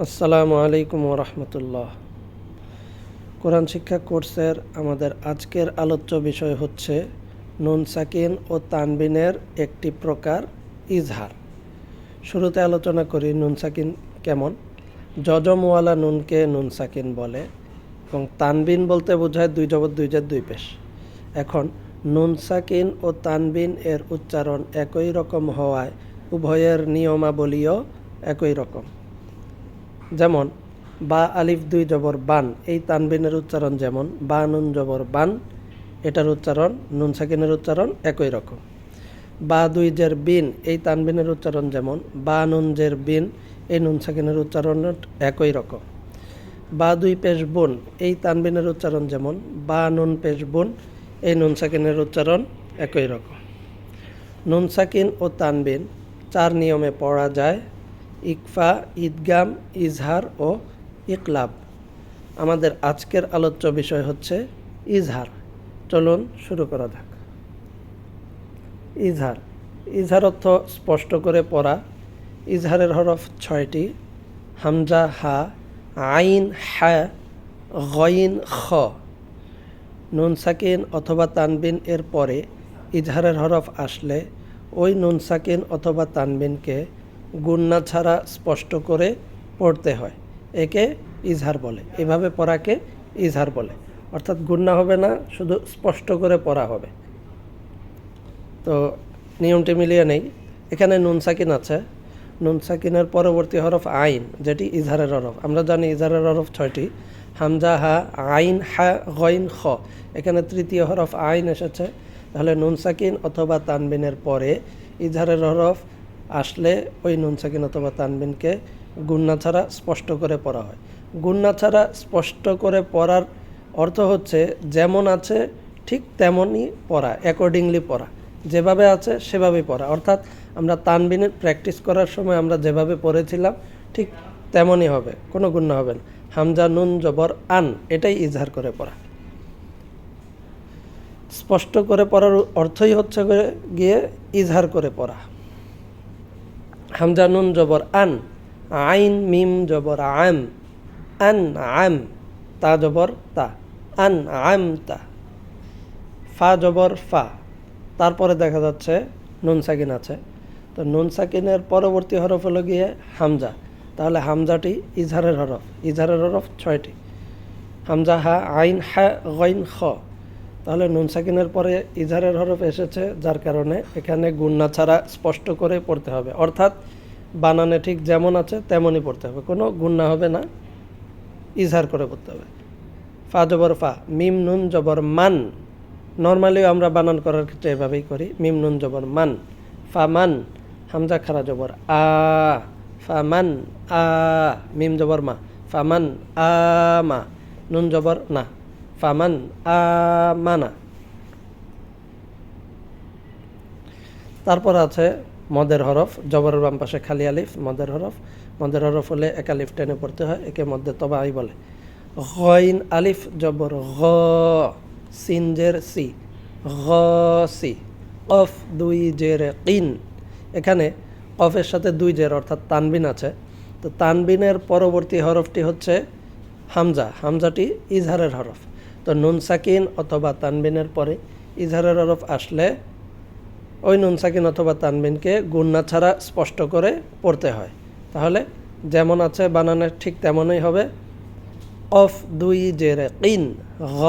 আসসালামু আলাইকুম ওরহমতুল্লাহ। কোরআন শিক্ষা কোর্সের আমাদের আজকের আলোচ্য বিষয় হচ্ছে নুন সাকিন ও তানবিনের একটি প্রকার ইজহার। শুরুতে আলোচনা করি নুন সাকিন কেমন। যজমওয়ালা নুনকে নুন সাকিন বলে এবং তানবিন বলতে বোঝায় দুই জবর দুই জের দুই পেশ। এখন নুন সাকিন ও তানবিন এর উচ্চারণ একই রকম হওয়ায় উভয়ের নিয়মাবলীও একই রকম। যেমন বা আলিফ দুই জবর বান, এই তানবিনের উচ্চারণ যেমন বা নুন জবর বান, এটার উচ্চারণ নুন সাকিনের উচ্চারণ একই রকম। বা দুই জের বিন, এই তানবিনের উচ্চারণ যেমন বা নুন জের বিন, এই নুন সাকিনের উচ্চারণ একই রকম। বা দুই পেশ বুন, এই তানবিনের উচ্চারণ যেমন বা নুন পেশ বুন, এই নুন সাকিনের উচ্চারণ একই রকম। নুন সাকিন ও তানবিন চার নিয়মে পড়া যায়: ইকফা, ইদগাম, ইজহার ও ইকলাব। আমাদের আজকের আলোচ্য বিষয় হচ্ছে ইজহার। চলুন শুরু করা যাক। ইজহার ইজহার অর্থ স্পষ্ট করে পড়া। ইজহারের হরফ ছয়টি: হামজা হা, আইন হা, গইন খ। নুন সাকিন অথবা তানবিন এর পরে ইজহারের হরফ আসলে ওই নুন সাকিন অথবা তানবিনকে গুন্না ছাড়া স্পষ্ট করে পড়তে হয়, একে ইজহার বলে। এভাবে পড়াকে ইজহার বলে, অর্থাৎ গুন্না হবে না, শুধু স্পষ্ট করে পড়া হবে। তো নিয়মটি মিলিয়ে নেই। এখানে নুন সাকিন আছে, নুন সাকিনের পরবর্তী হরফ আইন, যেটি ইজহারের হরফ। আমরা জানি ইজহারের হরফ ছয়টি: হামজা হা, আইন হা, গইন খ। এখানে তৃতীয় হরফ আইন এসেছে। তাহলে নুন সাকিন অথবা তানবিনের পরে ইজহারের হরফ আসলে ওই নুন সাকিন অথবা তানবিনকে গুন্না ছাড়া স্পষ্ট করে পড়া হয়। গুন্না ছাড়া স্পষ্ট করে পড়ার অর্থ হচ্ছে যেমন আছে ঠিক তেমনই পড়া, অ্যাকর্ডিংলি পড়া, যেভাবে আছে সেভাবেই পড়া। অর্থাৎ আমরা তানবিনের প্র্যাকটিস করার সময় আমরা যেভাবে পড়েছিলাম ঠিক তেমনই হবে, কোনো গুন্না হবে না। হামজা নুন জবর আন, এটাই ইজহার করে পড়া। স্পষ্ট করে পড়ার অর্থই হচ্ছে গিয়ে ইজহার করে পড়া। হামজা নুন জবর আন, আইন মিম জবর আম, আন আম, তা জবর তা, আন আম তা। ফা জবর ফা, তারপরে দেখা যাচ্ছে নুন সাকিন আছে। তো নুন সাকিনের পরবর্তী হরফ হলো গিয়ে হামজা। তাহলে হামজাটি ইজহারের হরফ। ইজহারের হরফ ছয়টি: হামজা হা, আইন হা, গইন খ। তাহলে নুন সাকিনের পরে ইজহারের হরফ এসেছে, যার কারণে এখানে গুন্না ছাড়া স্পষ্ট করে পড়তে হবে। অর্থাৎ বানানে ঠিক যেমন আছে তেমনই পড়তে হবে, কোনো গুন্না হবে না, ইজহার করে পড়তে হবে। ফা জবর ফা, মিম নুন জবর মান। নর্মালিও আমরা বানান করার ক্ষেত্রে এভাবেই করি, মিম নুন জবর মান। ফামান, হামজা খারা জবর আ, ফামান আ, মিম জবর মা, ফামান আ মা, নুন জবর না, ফামান আ মানা। তারপর আছে মদের হরফ, জবরের বাম পাশে খালি আলিফ, মদের হরফ। মদের হরফ হলে এক আলিফ টেনে পড়তে হয়, একে মধ্যে তবাই বলে। গইন আলিফ জবর গ, সিন জের সি, গ সি। কফ দুই জের কিন, এখানে কফের সাথে দুই জের অর্থাৎ তানবিন আছে। তো তানবিনের পরবর্তী হরফটি হচ্ছে হামজা। হামজাটি ইজহারের হরফ। তো নুন সাকিন অথবা তানবিনের পরে ইজহারের হরফ আসলে ওই নুন সাকিন অথবা তানবিনকে গুন্না ছাড়া স্পষ্ট করে পড়তে হয়। তাহলে যেমন আছে বানানের ঠিক তেমনই হবে। কফ দুই জের কিন, গ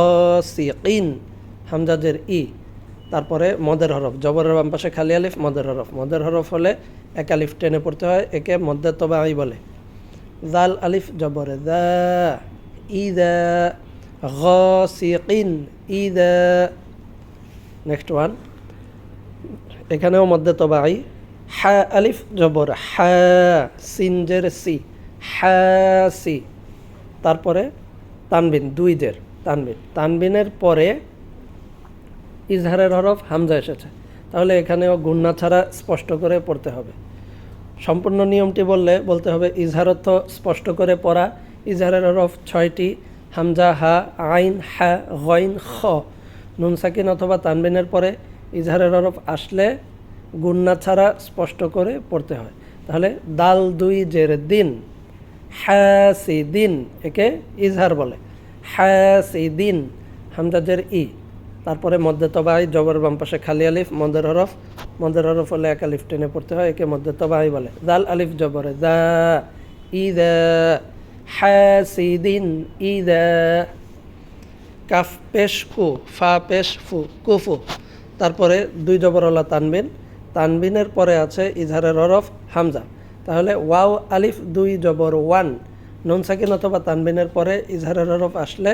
সি কিন, হামজা জের ই। তারপরে মদের হরফ, জবরের বাম পাশে খালি আলিফ, মদের হরফ। মদের হরফ হলে এক আলিফ টেনে পড়তে হয়, একে মধ্যে তবাই বলে। জাল আলিফ জবরে দা, ইদা, গ সি কিন, ইদা। নেক্সট ওয়ান, এখানেও মধ্যে তবাই। হা আলিফ জবর হা, সিন জের সি, হা সি। তারপরে তানবিন দুই জের তানবিন। তানবিনের পরে ইজহারের হরফ হামজা এসেছে, তাহলে এখানেও গুন্না ছাড়া স্পষ্ট করে পড়তে হবে। সম্পূর্ণ নিয়মটি বলতে হবে ইজহার অর্থ স্পষ্ট করে পড়া। ইজহারের হরফ ছয়টি: হামজা হা, আইন হা, গইন খ। নুন সাকিন অথবা তানবিনের পরে ইজহারের হরফ আসলে গুন্না ছাড়া স্পষ্ট করে পড়তে হয়। তাহলে দাল দুই জের দিন, হাসিদিন, একে ইজহার বলে। হাসিদিন, হামজা জের ই, তারপরে মধ্যে তবাই, জবর বাম পাশে খালি আলিফ, মদের হরফ, মদের হরফ হলে এক আলিফ টেনে পড়তে হয়, একে মধ্যে তবাই বলে। জাল আলিফ জবরে দা, ইদা, হাসিদিন ইদা। কাফ পেশ কু, ফা পেশ ফু, কুফু, তারপরে দুই জবরওয়ালা তানবিন, তানবিনের পরে আছে ইজহারের হরফ হামজা। তাহলে ওয়াও আলিফ দুই জবর ওয়ান, নুন সাকিন অথবা তানবিনের পরে ইজহারের হরফ আসলে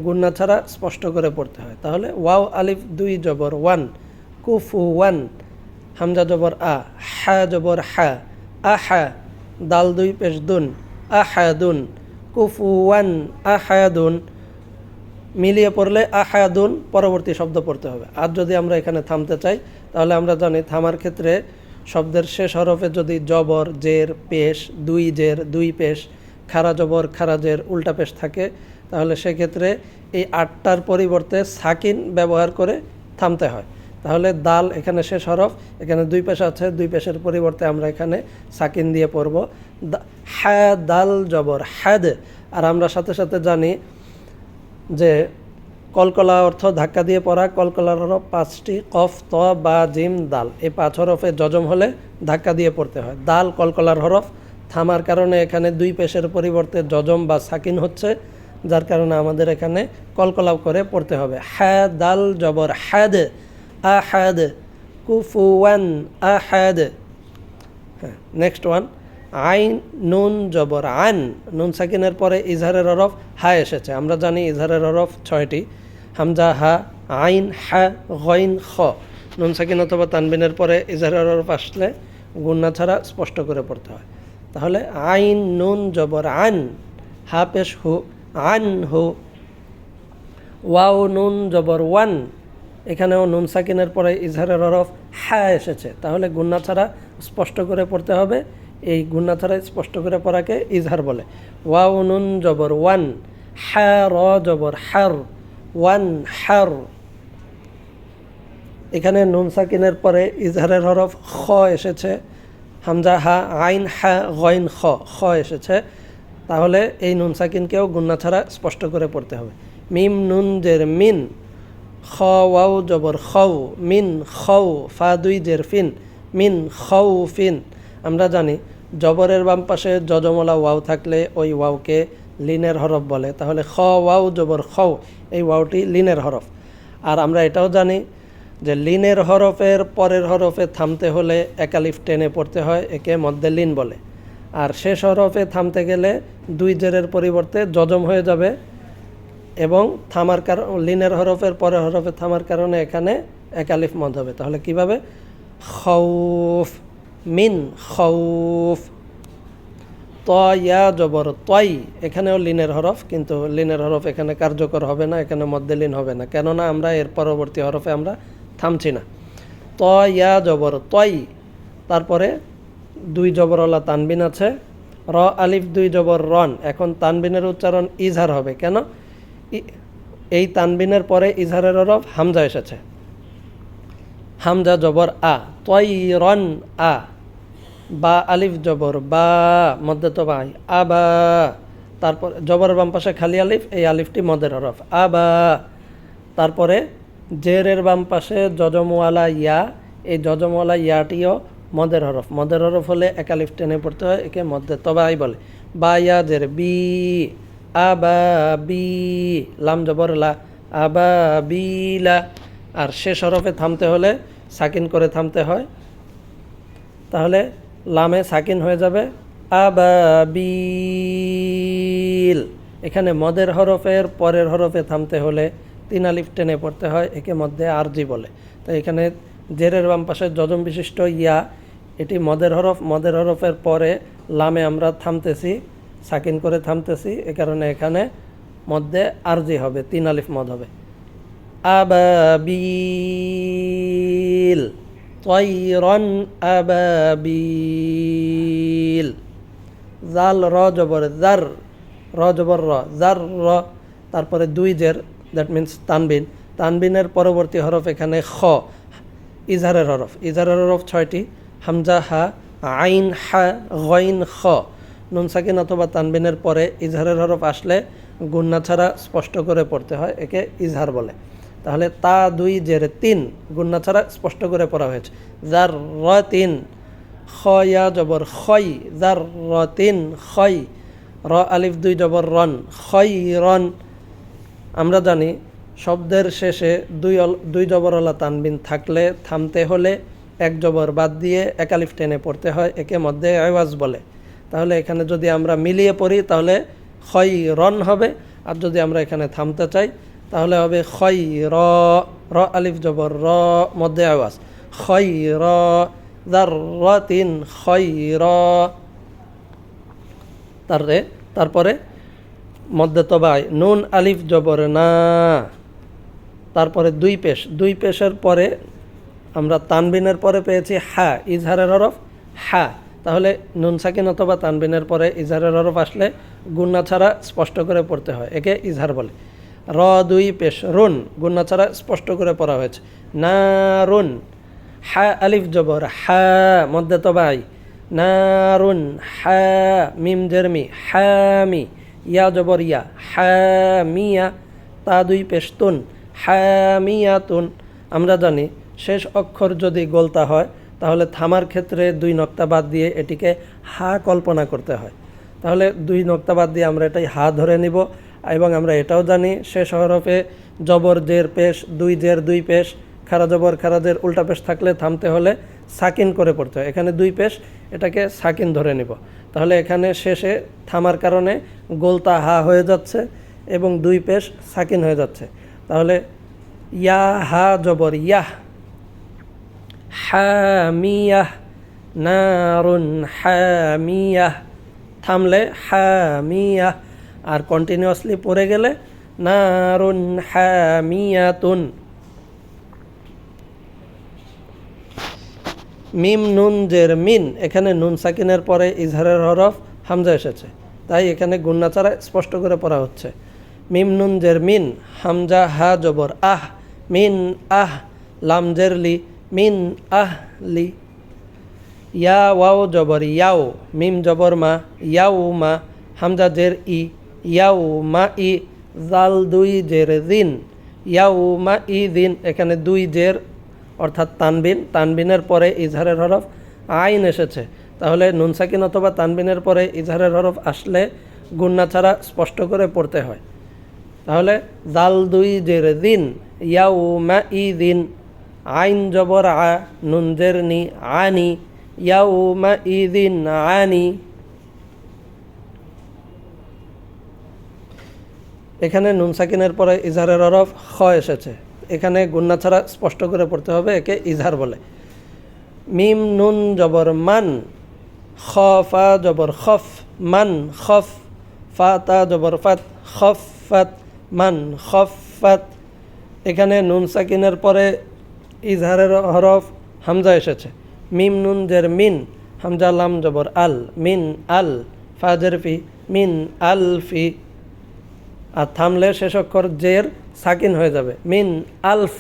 গুন্না ছাড়া স্পষ্ট করে পড়তে হয়। তাহলে ওয়াও আলিফ দুই জবর ওয়ান, কুফু ওয়ান, হামজা জবর আ, হা জবর হা, আহা, দাল দুই পেশ দুন, আহাদুন, কুফু ওয়ান আহাদুন। মিলিয়ে পড়লে আহাদুন পরবর্তী শব্দ পড়তে হবে। আর যদি আমরা এখানে থামতে চাই তাহলে আমরা জানি থামার ক্ষেত্রে শব্দের শেষ হরফে যদি জবর, জের, পেশ, দুই জের, দুই পেশ, খারা জবর, খারা জের, উল্টা পেশ থাকে, তাহলে সেক্ষেত্রে এই আটটার পরিবর্তে সাকিন ব্যবহার করে থামতে হয়। তাহলে দাল এখানে শেষ হরফ, এখানে দুই পেশ আছে, দুই পেশের পরিবর্তে আমরা এখানে সাকিন দিয়ে পড়ব হা, দাল জবর হ্যাদ। আর আমরা সাথে সাথে জানি যে কলকলা অর্থ ধাক্কা দিয়ে পড়া, কলকলার হরফ পাঁচটি, কফ, ত, বা, জিম, দাল। এই পাঁচ হরফে জজম হলে ধাক্কা দিয়ে পড়তে হয়। দাল কলকলার হরফ, থামার কারণে এখানে দুই পেশের পরিবর্তে জজম বা সাকিন হচ্ছে, যার কারণে আমাদের এখানে কলকলাও করে পড়তে হবে। হ্যা দাল জবর হ্যাদ, আহাদ, কুফুয়ান আহাদ। হ্যাঁ, নেক্সট ওয়ান, আইন নুন জবর আন, নুন সাকিনের পরে ইজহারের হরফ হা এসেছে। আমরা জানি ইজহারের হরফ 6টি, হামজা হা, আইন হা, গইন খ। নুন সাকিন অথবা তানবিনের পরে ইজহারের হরফ আসলে গুন্না ছাড়া স্পষ্ট করে পড়তে হয়। তাহলে আইন নুন জবর আন, হা পেশ হু, আন হু। ওয়াও নুন জবর ওয়ান, এখানেও নুন সাকিনের পরে ইজহারের হরফ হা এসেছে, তাহলে গুন্না ছাড়া স্পষ্ট করে পড়তে হবে। এই গুন্না ছাড়া স্পষ্ট করে পড়াকে ইজহার বলে। ওয়াও নুন জবর ওয়ান, হা র জবর হার, ওয়ান হার। এখানে নুন সাকিনের পরে ইজহারের হরফ খ এসেছে, হামজা হা, আইন হা, গইন খ, খ এসেছে, তাহলে এই নুন সাকিনকেও গুন্না ছাড়া স্পষ্ট করে পড়তে হবে। মিম নুন জের মিন, খ ওয়াও জবর খৌ, মিন খৌ, ফা দুই জের ফিন, মিন খৌ ফিন। আমরা জানি জবরের বাম পাশে যজমলা ওয়াও থাকলে ওই ওয়াওকে লিনের হরফ বলে। তাহলে খ ওয়াও জবর খৌ, এই ওয়াওটি লিনের হরফ। আর আমরা এটাও জানি যে লিনের হরফের পরের হরফে থামতে হলে একালিফ টেনে পড়তে হয়, একে মধ্যে লিন বলে। আর শেষ হরফে থামতে গেলে দুই জেরের পরিবর্তে যজম হয়ে যাবে, এবং থামার কারণ লিনের হরফের পরের হরফে থামার কারণে এখানে একালিফ মদ হবে। তাহলে কিভাবে, খৌফ, মিন খৌফ। ত ইয়া জবর তয়, এখানেও লিনের হরফ, কিন্তু লিনের হরফ এখানে কার্যকর হবে না, এখানে মধ্যে লিন হবে না, কেননা আমরা এর পরবর্তী হরফে আমরা থামছি না। ত ইয়া জবর তয়, তারপরে দুই জবরওয়ালা তানবিন আছে, র আলিফ দুই জবর রন। এখন তানবিনের উচ্চারণ ইজহার হবে, কেন? এই তানবিনের পরে ইজহারের হরফ হামজা এসেছে, হামজা জবর আ, তয় রন আ। বা আলিফ জবর বা, মধ্যে তো বাই, আবা। তারপর জবর বাম পাশে খালি আলিফ, এই আলিফটি মদের হরফ, আবা। তারপরে জেরের বাম পাশে যজমওয়ালা ইয়া, এই যজমওয়ালা ইয়াটিও মদের হরফ। মদের হরফ হলে এক আলিফ টেনে পড়তে হয়, একে মধ্যে তবাই বলে। বা ইয়া জের বি, আবা বি, লাম জবর লা, আবা বিলা। আর শেষ হরফে থামতে হলে সাকিন করে থামতে হয়, তাহলে লামে সাকিন হয়ে যাবে আবাবিল। এখানে মদের হরফের পরের হরফে থামতে হলে তিন আলিফ টেনে পড়তে হয়, একে মধ্যে আরজি বলে। তো এখানে জেরের বাম পাশে যজম বিশিষ্ট ইয়া, এটি মদের হরফ, মদের হরফের পরে লামে আমরা থামতেছি, সাকিন করে থামতেছি, এ কারণে এখানে মধ্যে আরজি হবে, তিন আলিফ মদ হবে। আবাবিল, তয়রন আবাবিল। জাল র জবর জার, র জবর র, জার র। তারপরে দুই জের, দ্যাট মিন্স তানবিন, তানবিনের পরবর্তী হরফ এখানে খ, ইজহারের হরফ। ইজহারের হরফ 6টি, হামজা হা, আইন হা, গইন খ। নুন সাকিন অথবা তানবিনের পরে ইজহারের হরফ আসলে গুন্না ছাড়া স্পষ্ট করে পড়তে হয়, একে ইজহার বলে। তাহলে তা 2 জের 3 গুন্না ছাড়া স্পষ্ট করে পড়া হয়েছে। যার র 3 খয়া জবর খয়, যার র 3 খয়, র আলিফ 2 জবর রন, খয় রন। আমরা জানি শব্দের শেষে দুই জবরওয়ালা তানবিন থাকলে থামতে হলে এক জবর বাদ দিয়ে এক আলিফ টেনে পড়তে হয়, একে মধ্যে আওয়াজ বলে। তাহলে এখানে যদি আমরা মিলিয়ে পড়ি তাহলে খয় রন হবে, আর যদি আমরা এখানে থামতে চাই তাহলে হবে খয় র, র আলিফ জবর র, মধ্যে আওয়াজ খয় র, যার র 3 খয় র। তারপরে মধ্যে তবায় নুন আলিফ জবর না, তারপরে দুই পেশের পরে আমরা তানবিনের পরে পেয়েছি হা, ইজহারের হরফ হা। তাহলে নুন সাকিন অথবা তানবিনের পরে ইজহারের হরফ আসলে গুন্না ছাড়া স্পষ্ট করে পড়তে হয়, একে ইজহার বলে। র 2 পেশ রুন, গুন্না ছাড়া স্পষ্ট করে পড়া হয়েছে। না রুন, হা আলিফ জবর হা, মধ্যে তবাই না রুন হা, মিম জেরমি হামি, ইয়া জবর ইয়া হামিয়া, তা 2 পেশ তুন হামিয়াতুন। আমরা জানি শেষ অক্ষর যদি গোলতা হয় তাহলে থামার ক্ষেত্রে 2 নক্তা বাদ দিয়ে এটিকে হা কল্পনা করতে হয়। তাহলে 2 নক্তা বাদ দিয়ে আমরা এটাই হা ধরে নিব। এবং আমরা এটাও জানি শেষ হরফে জবর জের পেশ 2 জের 2 পেশ, খারা জবর খারা জের উল্টা পেশ থাকলে থামতে হলে সাকিন করে পড়তে হয়। এখানে 2 পেশ, এটাকে সাকিন ধরে নিব। তাহলে এখানে শেষে থামার কারণে গোলতা হা হয়ে যাচ্ছে এবং 2 পেশ সাকিন হয়ে যাচ্ছে। তাহলে ইয়া হা জবর ইয়াহ, হামিয়াহ, নারুন হামিয়াহ, থামলে হামিয়াহ, আর কন্টিনিউয়াসলি পড়ে গেলে নারুন হামিয়াতুন। মিম নুন জের মিন, এখানে নুন সাকিনের পরে ইজহারের হরফ হামজা এসেছে, তাই এখানে গুন্না ছাড়া স্পষ্ট করে পড়া হচ্ছে। মিম নুন জের মিন, হামজা হা জবর আহ, মিন আহ, লাম জের লি, মিন আহ লি। ইয়া ওয়াও জবর ইয়াও, মিম জবর মা, ইয়াও মা, হামজা জের ই, ইয়াও মা ই, জাল 2 জের দিন, ইয়াও মা ই দিন। এখানে 2 জের অর্থাৎ তানবিনের পরে ইজহারের হরফ আইন এসেছে। তাহলে নুন সাকিন অথবা তানবিনের পরে ইজহারের হরফ আসলে গুন্না ছাড়া স্পষ্ট করে পড়তে হয়। তাহলে জাল 2 জের দিন, ইয়াও মা ই দিন, আইন জবর আ, নুন জের নি, আনি, ইয়াও মা ই দিন আনি। এখানে নুন সাকিনের পরে ইজহারের হরফ খ এসেছে, এখানে গুন্না ছাড়া স্পষ্ট করে পড়তে হবে, একে ইজহার বলে। মিম নুন জবর মান, খ ফা জবর খফ, মান খফ, ফা তা জবর ফাত, খফ ফাত, মান খফ ফাত। এখানে নুন সাকিনের পরে ইজহারের হরফ হামজা এসেছে। মিম নুন জের মিন, হামজা লাম জবর আল, মিন আল, ফা জের ফি, মিন আল ফি, আর থামলে শেষ অক্ষর জের সাকিন হয়ে যাবে, মিন আলফ।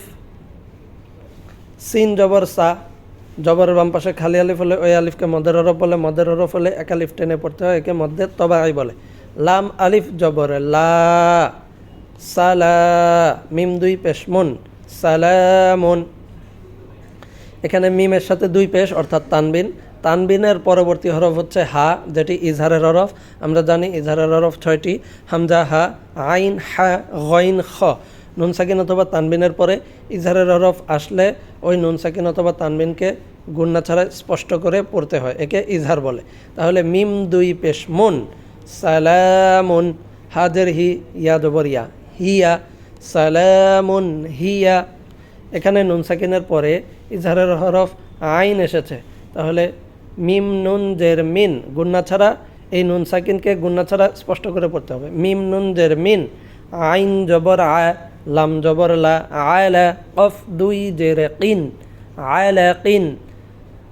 সিন জবর সা, জবরের বাম পাশে খালি আলিফ হলে ওই আলিফকে মদের হরফ বলে, মদের হরফ হলে এক আলিফ টেনে পড়তে হয়, একে মধ্যে তবাই বলে। লাম আলিফ জবর লা, সালা, মিম 2 পেশ মুন, সালামুন। এখানে মিমের সাথে 2 পেশ অর্থাৎ তানবিনের পরবর্তী হরফ হচ্ছে হা, যেটি ইজহারের হরফ। আমরা জানি ইজহারের হরফ 6টি, হামজা হা, আইন হা, গইন খ। নুন সাকিন অথবা তানবিনের পরে ইজহারের হরফ আসলে ওই নুন সাকিন অথবা তানবিনকে গুন্না ছাড়া স্পষ্ট করে পড়তে হয়, একে ইজহার বলে। তাহলে মিম 2 পেশ মুন, সালামুন, হাজের হি, ইয়া জবর ইয়া, হিয়া, সালামুন হিয়া। এখানে নুন সাকিনের পরে ইজহারের হরফ আইন এসেছে, তাহলে মিম নুন জের মিন, গুন্না ছাড়া এই নুন সাকিনকে গুন্না ছাড়া স্পষ্ট করে পড়তে হবে। মিম নুন জের মিন, আইন জবর আ, লাম জবর লা, আয়লা, কফ 2 জের কিন, আয়লা কিন,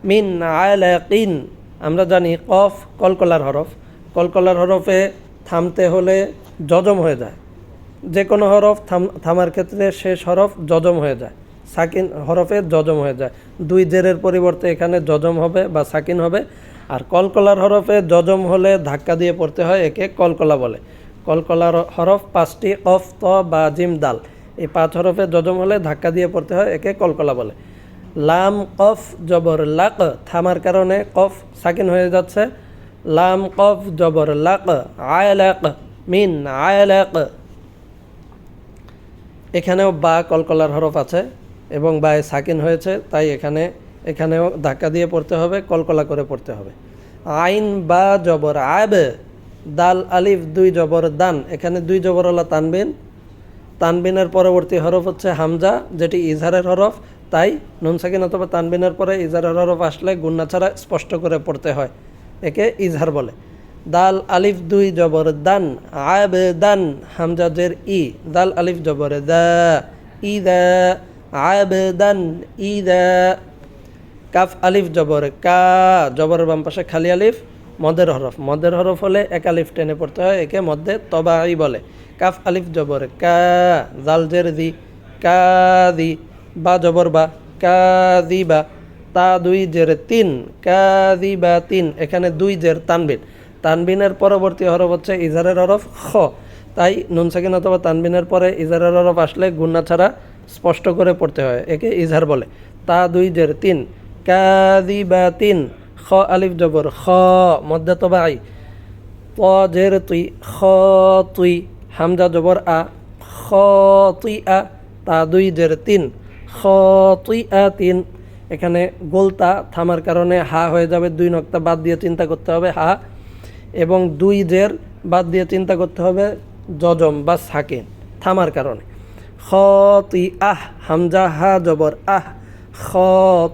মিন আয়লা কিন। আমরা জানি কফ কলকলার হরফ, কলকলার হরফে থামতে হলে জজম হয়ে যায়। যে কোনো হরফ থামার ক্ষেত্রে শেষ হরফ জজম হয়ে যায়, সাকিন হরফে জজম হয়ে যায়। 2 জেরের পরিবর্তে এখানে জজম হবে বা সাকিন হবে। আর কলকলার হরফে জজম হলে ধাক্কা দিয়ে পড়তে হয়, একে কলকলা বলে। কলকলার হরফ 5টি, কফ, ত, বা, জিম, দাল। এই 5 হরফে জজম হলে ধাক্কা দিয়ে পড়তে হয়, একে কলকলা বলে। লাম কফ জবর লাক, থামার কারণে কফ সাকিন হয়ে যাচ্ছে। লাম কফ জবর লাক, আয়লাক মিন আয়লাক। এখানেও বা কলকলার হরফ আছে এবং বায়ে সাকিন হয়েছে, তাই এখানেও ধাক্কা দিয়ে পড়তে হবে, কলকলা করে পড়তে হবে। আইন বা জবর আব, দাল আলিফ 2 জবর দান, এখানে 2 জবরওয়ালা তানবিন। তানবিনের পরবর্তী হরফ হচ্ছে হামজা, যেটি ইজহারের হরফ, তাই নুন সাকিন অথবা তানবিনের পরে ইজহারের হরফ আসলে গুন্না ছাড়া স্পষ্ট করে পড়তে হয়, একে ইজহার বলে। দাল আলিফ 2 জবর দান, আব দান, হামজা জের ই, দাল আলিফ জবর দা, ইদা, আব দান ইদা। কাফ আলিফ জবর কা, জবরের বাম পাশে খালি আলিফ, মদের হরফ। মদের হরফ হলে এক আলিফ টেনে পড়তে হয়, একে মধ্যে তবাই বলে। কাফ আলিফ জবর কা, জাল জের দি, কা দি, বা জবর বা, কা দি বা, তা 2 জের 3, কা দি বা 3, এখানে 2 জের তানবিন। তানবিনের পরবর্তী হরফ হচ্ছে ইজহারের হরফ খ, তাই নুন সাকিন অথবা তানবিনের পরে ইজহারের হরফ আসলে গুন্না ছাড়া স্পষ্ট করে পড়তে হয়, একে ইজহার বলে। তা 2 জের 3, কাযিবাতিন, খ আলিফ জবর খ, মধ্যে তবাই, ত জের তুই, খ তুই, হামজা জবর আ, খ তুই আ, তা 2 জের 3, খ তুই আ 3। এখানে গোলতা থামার কারণে হা হয়ে যাবে, 2 নক্তা বাদ দিয়ে চিন্তা করতে হবে হা, এবং 2 জের বাদ দিয়ে চিন্তা করতে হবে জজম বা সাকিন থামার কারণে। খ তুই আহ, হামজা হা জবর আহ, খ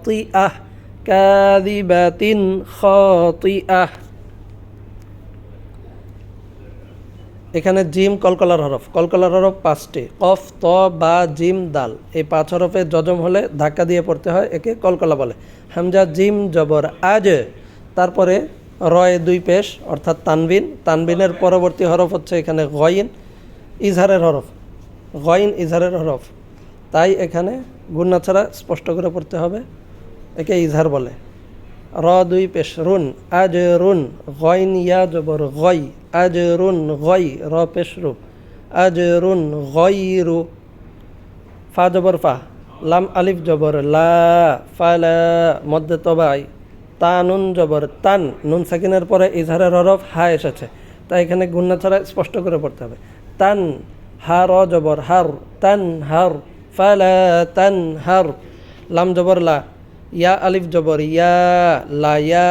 তুই আহ, কাযিবাতিন খ তুই আহ। এখানে জিম কলকলার হরফ। কলকলার হরফ 5টি, কফ, ত, বা, জিম, দাল। এই 5 হরফে জজম হলে ধাক্কা দিয়ে পড়তে হয়, একে কলকলা বলে। হামজা জিম জবর আজ, তারপরে রয়ে 2 পেশ অর্থাৎ তানবিন। তানবিনের পরবর্তী হরফ হচ্ছে এখানে গইন, ইজহারের হরফ। গইন ইজহারের হরফ, তাই এখানে গুন্না ছাড়া স্পষ্ট করে পড়তে হবে, একে ইজহার বলে। র 2 পেশ রুন, আজ রুন, গইন ইয়া জবর গই, আজ রুন গই, র পেশ রু, আজ রুন গইরু। ফা জবর ফা, লাম আলিফ জবর লা, ফালা, মধ্যে তবাই, তা নুন জবর তান, নুন সাকিনের পরে ইজহারের হরফ হা এসেছে, তাই এখানে গুন্না ছাড়া স্পষ্ট করে পড়তে হবে। তান, হা র জবর হার, তান হার, ফালা তান হার। লাম জবর লা, ইয়া আলিফ জবর ইয়া, লা ইয়া,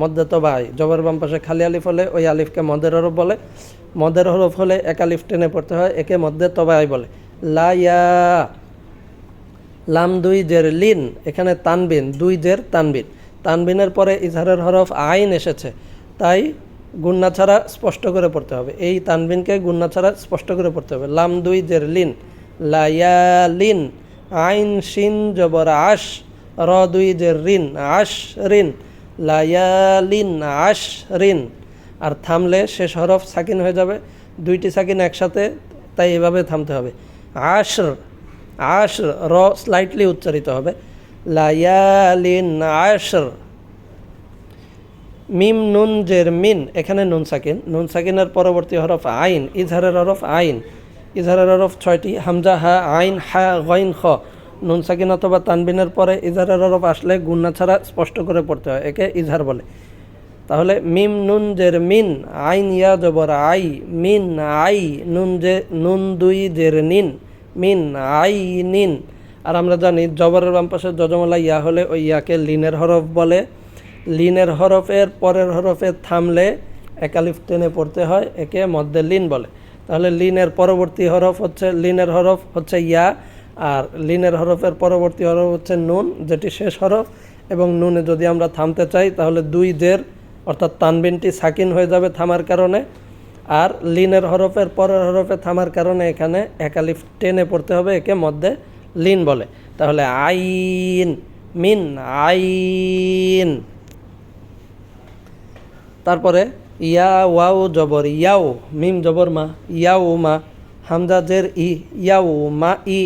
মধ্যে তবাই, জবর বাম পাশে খালি আলিফ হলে ওই আলিফকে মদের হরফ বলে। মদের হরফ হলে এক আলিফ টেনে পড়তে হয়, একে মধ্যে তবাই বলে। লা ইয়া। লাম 2 জের লিন, এখানে তানবিন, 2 জের তানবিন। তানবিনের পরে ইজহারের হরফ আইন এসেছে, তাই গুন্না ছাড়া স্পষ্ট করে পড়তে হবে। এই তানবিনকে গুন্না ছাড়া স্পষ্ট করে পড়তে হবে। লাম 2 জের লিন, লায়ালিন, আইন শিন জবর আশ, র 2 জের রিন, আশ রিন, লায়ালিন আশ রিন। আর থামলে শেষ হরফ সাকিন হয়ে যাবে, 2টি সাকিন একসাথে, তাই এভাবে থামতে হবে। আশর, আশর, র স্লাইটলি উচ্চারিত হবে, লায়ালিন আশর। মিম নুন জের মিন, এখানে নুন সাকিন। নুন সাকিনের পরবর্তী হরফ আইন, ইজহারের হরফ আইন। ইজহারের হরফ 6টি, হামজা হা, আইন হা, গইন খ। নুন সাকিন অথবা তানবিনের পরে ইজহারের হরফ আসলে গুন্না ছাড়া স্পষ্ট করে পড়তে হয়, একে ইজহার বলে। তাহলে মিম নুন জের মিন, আইন ইয়া জবর আই, মিন আই, নুন 2 জের নিন, মিন আই নিন। আর আমরা জানি জবরের বাম পাশে জজমলা ইয়া হলে ওই ইয়াকে লিনের হরফ বলে। লিনের হরফের পরের হরফে থামলে এক আলিফ টেনে পড়তে হয়, একে মধ্যে লিন বলে। তাহলে লিনের পরবর্তী হরফ হচ্ছে, লিনের হরফ হচ্ছে ইয়া, আর লিনের হরফের পরবর্তী হরফ হচ্ছে নুন, যেটি শেষ হরফ। এবং নুনে যদি আমরা থামতে চাই তাহলে 2 জের অর্থাৎ তানবিনটি সাকিন হয়ে যাবে থামার কারণে, আর লিনের হরফের পরের হরফে থামার কারণে এখানে এক আলিফ টেনে পড়তে হবে, একে মধ্যে লিন বলে। তাহলে আইন, মিন আইন। তারপরে ইয়া ওয়াও জবর ইয়াও, মিম জবর মা, ইয়াও মা, হামজা জের ই, ইয়াও মা ই।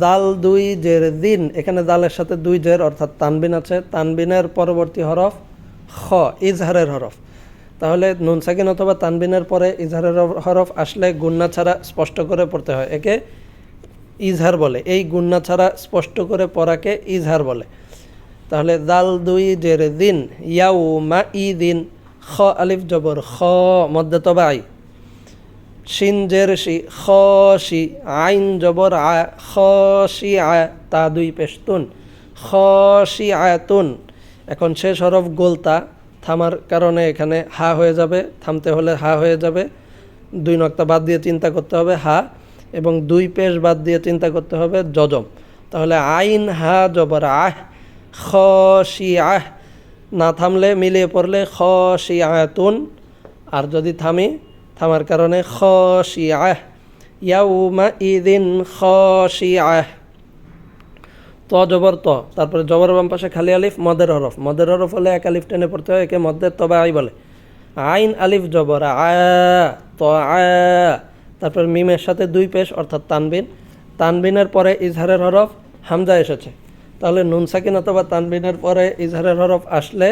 জাল 2 জের দিন, এখানে জালের সাথে 2 জের অর্থাৎ তানবিন আছে। তানবিনের পরবর্তী হরফ খ ইজহারের হরফ। তাহলে নুন সাকিন অথবা তানবিনের পরে ইজহারের হরফ আসলে গুন্না ছাড়া স্পষ্ট করে পড়তে হয়, একে ইজহার বলে। এই গুন্না ছাড়া স্পষ্ট করে পড়াকে ইজহার বলে। তাহলে দাল দুই জের দিন, ইয়াউ মা ই দিন, খ আলিফ জবর খ, মধ্যে তবা আই, শিন জের শি, খ শি, আইন জবর আ, খ শি আ, তা দুই পেশতুন, খ শি আয়াতুন। এখন শেষ হরফ গোলতা, থামার কারণে এখানে হা হয়ে যাবে, থামতে হলে হা হয়ে যাবে। 2 নক্তা বাদ দিয়ে চিন্তা করতে হবে হা, এবং 2 পেশ বাদ দিয়ে চিন্তা করতে হবে জজম। তাহলে আইন হা জবর আহ, খ শি আহ, না থামলে মিলিয়ে পড়লে খ শি আয়াতুন। আর যদি থামি, থামার কারণে খ শি আহ, ইয়াউমা ইদিন খ শি আহ। ত জবর ত, তারপরে জবর বাম পাশে খালি আলিফ, মদের হরফ। মদের হরফ হলে এক আলিফ টেনে পড়তে হয়, একে মদের তবা আই বলে। আইন আলিফ জবর আ, ত আ, তারপর মিমের সাথে 2 পেশ অর্থাৎ তানবিন। তানবিনের পরে ইজহারের হরফ হামজা এসেছে, তাহলে নুন সাকিন অথবা তানবিনের পরে ইজহারের হরফ আসলে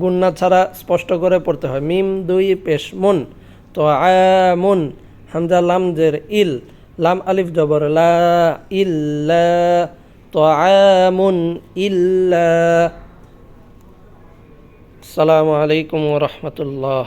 গুন্না ছাড়া স্পষ্ট করে পড়তে হয়। মিম 2 পেশ মুন, তো আ মুন, হামজা লাম জের ইল, লাম আলিফ জবর লা, ইল্লা, তাআমুন ইল্লা। আসসালামু আলাইকুম ওয়া রাহমাতুল্লাহ।